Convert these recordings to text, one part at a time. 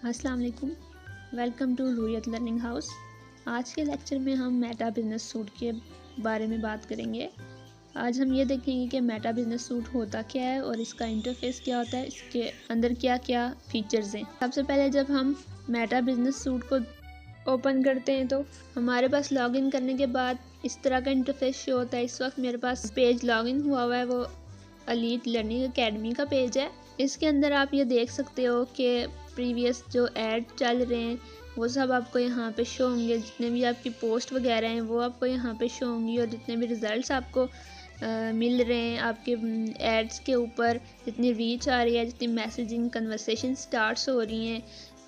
अस्सलाम वालेकुम। Welcome to Ruyat learning house. आज के लेक्चर में हम मेटा बिजनेस सूट के बारे में बात करेंगे। आज हम ये देखेंगे कि मेटा बिजनेस सूट होता क्या है और इसका इंटरफेस क्या होता है, इसके अंदर क्या क्या फीचर्स हैं। सबसे पहले जब हम मेटा बिजनेस सूट को ओपन करते हैं तो हमारे पास लॉगिन करने के बाद इस तरह का इंटरफेस शो होता है। इस वक्त मेरे पास पेज लॉगिन हुआ हुआ है, वो एलीट लर्निंग एकेडमी का पेज है। इसके अंदर आप ये देख सकते हो कि प्रीवियस जो ऐड चल रहे हैं वो सब आपको यहाँ पे शो होंगे। जितने भी आपकी पोस्ट वगैरह हैं वो आपको यहाँ पे शो होंगी, और जितने भी रिज़ल्ट्स आपको मिल रहे हैं आपके एड्स के ऊपर, जितनी रीच आ रही है, जितनी मैसेजिंग कन्वर्सेशन स्टार्ट्स हो रही हैं,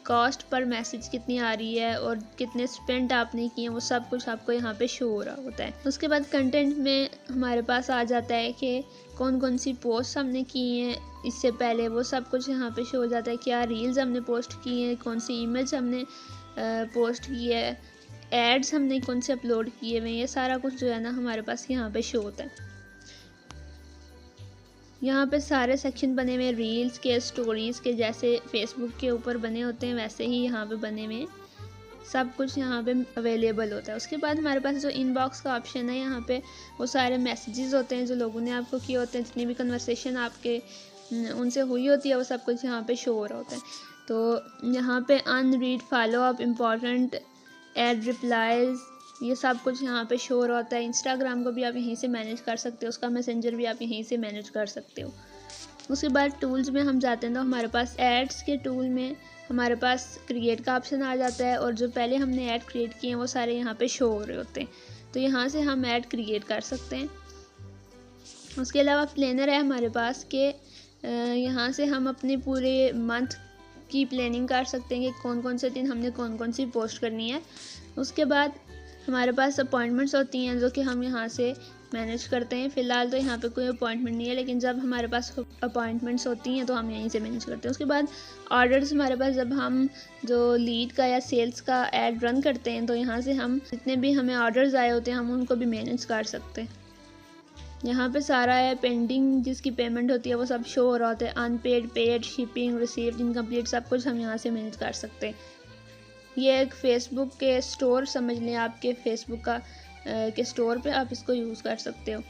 कॉस्ट पर मैसेज कितनी आ रही है और कितने स्पेंड आपने किए, वो सब कुछ आपको यहाँ पे शो हो रहा होता है। उसके बाद कंटेंट में हमारे पास आ जाता है कि कौन कौन सी पोस्ट हमने की हैं इससे पहले, वो सब कुछ यहाँ पे शो हो जाता है। क्या रील्स हमने पोस्ट की हैं, कौन सी इमेज हमने पोस्ट की है, एड्स हमने कौन से अपलोड किए हुए हैं, ये सारा कुछ जो है ना हमारे पास यहाँ पे शो होता है। यहाँ पे सारे सेक्शन बने हुए हैं रील्स के, स्टोरीज़ के, जैसे फेसबुक के ऊपर बने होते हैं वैसे ही यहाँ पे बने हुए हैं। सब कुछ यहाँ पे अवेलेबल होता है। उसके बाद हमारे पास जो इनबॉक्स का ऑप्शन है, यहाँ पे वो सारे मैसेजेस होते हैं जो लोगों ने आपको किए होते हैं, जितनी भी कन्वर्सेशन आपके उनसे हुई होती है वो सब कुछ यहाँ पे शो हो रहा होता है। तो यहाँ पे unread, follow up, important, ad replies, ये सब कुछ यहाँ पे शो हो रहा होता है। इंस्टाग्राम को भी आप यहीं से मैनेज कर सकते हो, उसका मैसेंजर भी आप यहीं से मैनेज कर सकते हो। उसके बाद टूल्स में हम जाते हैं तो हमारे पास एड्स के टूल में हमारे पास क्रिएट का ऑप्शन आ जाता है, और जो पहले हमने ऐड क्रिएट किए हैं वो सारे यहाँ पे शो हो रहे होते हैं। तो यहाँ से हम ऐड क्रिएट कर सकते हैं। उसके अलावा प्लानर है हमारे पास के यहाँ से हम अपने पूरे मंथ की प्लानिंग कर सकते हैं कि कौन कौन से दिन हमने कौन कौन सी पोस्ट करनी है। उसके बाद हमारे पास अपॉइंटमेंट्स होती हैं जो कि हम यहाँ से मैनेज करते हैं। फ़िलहाल तो यहाँ पे कोई अपॉइंटमेंट नहीं है, लेकिन जब हमारे पास अपॉइंटमेंट्स होती हैं तो हम यहीं से मैनेज करते हैं। उसके बाद ऑर्डर्स हमारे पास, जब हम जो लीड का या सेल्स का ऐड रन करते हैं तो यहाँ से हम जितने भी हमें ऑर्डर्स आए होते हैं हम उनको भी मैनेज कर सकते हैं। यहाँ पे सारा है, पेंडिंग जिसकी पेमेंट होती है वो सब शो हो रहा होता है, unpaid, paid, shipping, received, incomplete, सब कुछ हम यहाँ से मैनेज कर सकते हैं। ये एक फ़ेसबुक के स्टोर समझ लें, आपके फेसबुक का के स्टोर पे आप इसको यूज़ कर सकते हो।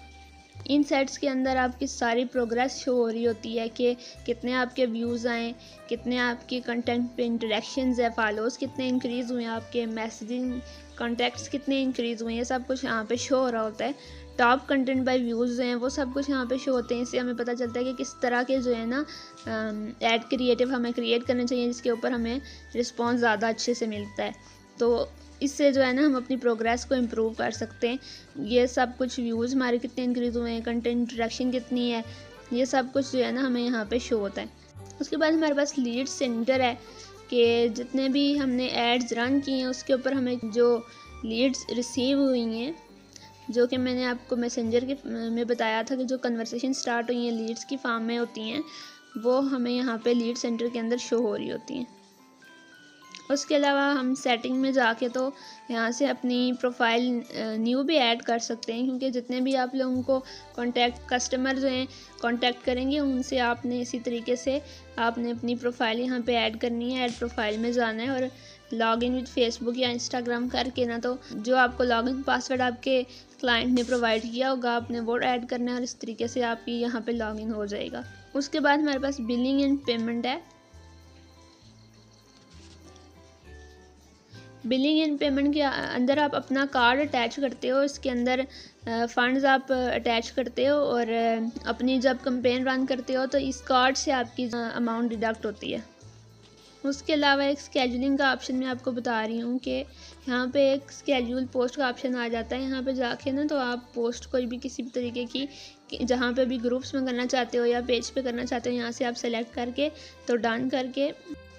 इन सेट्स के अंदर आपकी सारी प्रोग्रेस शो हो रही होती है कि कितने आपके व्यूज़ आए, कितने आपके कंटेंट पे इंटरेक्शंस है, फॉलोअर्स कितने इंक्रीज़ हुए हैं, आपके मैसेजिंग कॉन्टैक्ट्स कितने इंक्रीज़ हुए हैं, ये सब कुछ यहाँ पे शो हो रहा होता है। टॉप कंटेंट बाय व्यूज़ हैं वो सब कुछ यहाँ पे शो होते हैं। इससे हमें पता चलता है कि किस तरह के जो है ना ऐड क्रिएटिव हमें क्रिएट करने चाहिए, जिसके ऊपर हमें रिस्पॉन्स ज़्यादा अच्छे से मिलता है। तो इससे जो है ना हम अपनी प्रोग्रेस को इम्प्रूव कर सकते हैं। ये सब कुछ व्यूज़ हमारे कितने इंक्रीज़ हुए हैं, कंटेंट इंटरेक्शन कितनी है, ये सब कुछ जो है ना हमें यहाँ पे शो होता है। उसके बाद हमारे पास लीड सेंटर है कि जितने भी हमने एड्स रन किए हैं उसके ऊपर हमें जो लीड्स रिसीव हुई हैं, जो कि मैंने आपको मैसेंजर के में बताया था कि जो कन्वर्सेशन स्टार्ट हुई हैं लीड्स की फॉर्म में होती हैं, वो हमें यहाँ पे लीड सेंटर के अंदर शो हो रही होती हैं। उसके अलावा हम सेटिंग में जाके तो यहाँ से अपनी प्रोफाइल न्यू भी ऐड कर सकते हैं, क्योंकि जितने भी आप लोगों को कॉन्टैक्ट कस्टमर जो हैं कॉन्टैक्ट करेंगे उनसे आपने इसी तरीके से आपने अपनी प्रोफाइल यहाँ पे ऐड करनी है। ऐड प्रोफाइल में जाना है और लॉगिन विद फेसबुक या इंस्टाग्राम करके ना, तो जो आपको लॉगिन पासवर्ड आपके क्लाइंट ने प्रोवाइड किया होगा आपने वो ऐड करना है, और इस तरीके से आपकी यहाँ पे लॉगिन हो जाएगा। उसके बाद हमारे पास बिलिंग एंड पेमेंट है। बिलिंग एंड पेमेंट के अंदर आप अपना कार्ड अटैच करते हो, इसके अंदर फ़ंड्स आप अटैच करते हो, और अपनी जब कैंपेन रन करते हो तो इस कार्ड से आपकी अमाउंट डिडक्ट होती है। उसके अलावा एक स्केजुलिंग का ऑप्शन मैं आपको बता रही हूँ कि यहाँ पे एक स्केड्यूल पोस्ट का ऑप्शन आ जाता है। यहाँ पे जाके ना तो आप पोस्ट कोई भी किसी भी तरीके की जहाँ पे भी ग्रुप्स में करना चाहते हो या पेज पे करना चाहते हो, यहाँ से आप सेलेक्ट करके तो डन करके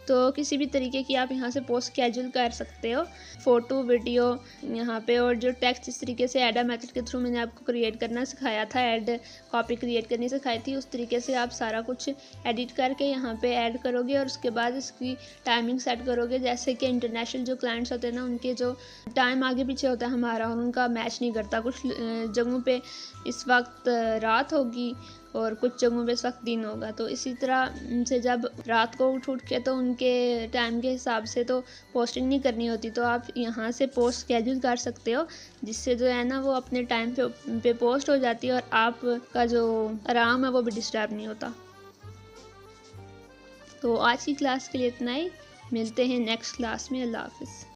तो किसी भी तरीके की आप यहाँ से पोस्ट स्केड्यूल कर सकते हो, फ़ोटो, वीडियो यहाँ पे, और जो टेक्स्ट इस तरीके से एडा मेथड के थ्रू मैंने आपको क्रिएट करना सिखाया था, ऐड कॉपी क्रिएट करनी सिखाई थी, उस तरीके से आप सारा कुछ एडिट करके यहाँ पे ऐड करोगे और उसके बाद इसकी टाइमिंग सेट करोगे। जैसे कि इंटरनेशनल जो क्लाइंट्स होते हैं ना, उनके जो टाइम आगे पीछे होता है हमारा और उनका मैच नहीं करता। कुछ जगहों पर इस वक्त रात होगी और कुछ जगहों पे इस वक्त दिन होगा। तो इसी तरह से जब रात को उठ के तो उनके टाइम के हिसाब से तो पोस्टिंग नहीं करनी होती, तो आप यहाँ से पोस्ट स्केड्यूल कर सकते हो, जिससे जो है ना वो अपने टाइम पे पोस्ट हो जाती है और आपका जो आराम है वो भी डिस्टर्ब नहीं होता। तो आज की क्लास के लिए इतना ही, मिलते हैं नेक्स्ट क्लास में। अल्लाह हाफिज़।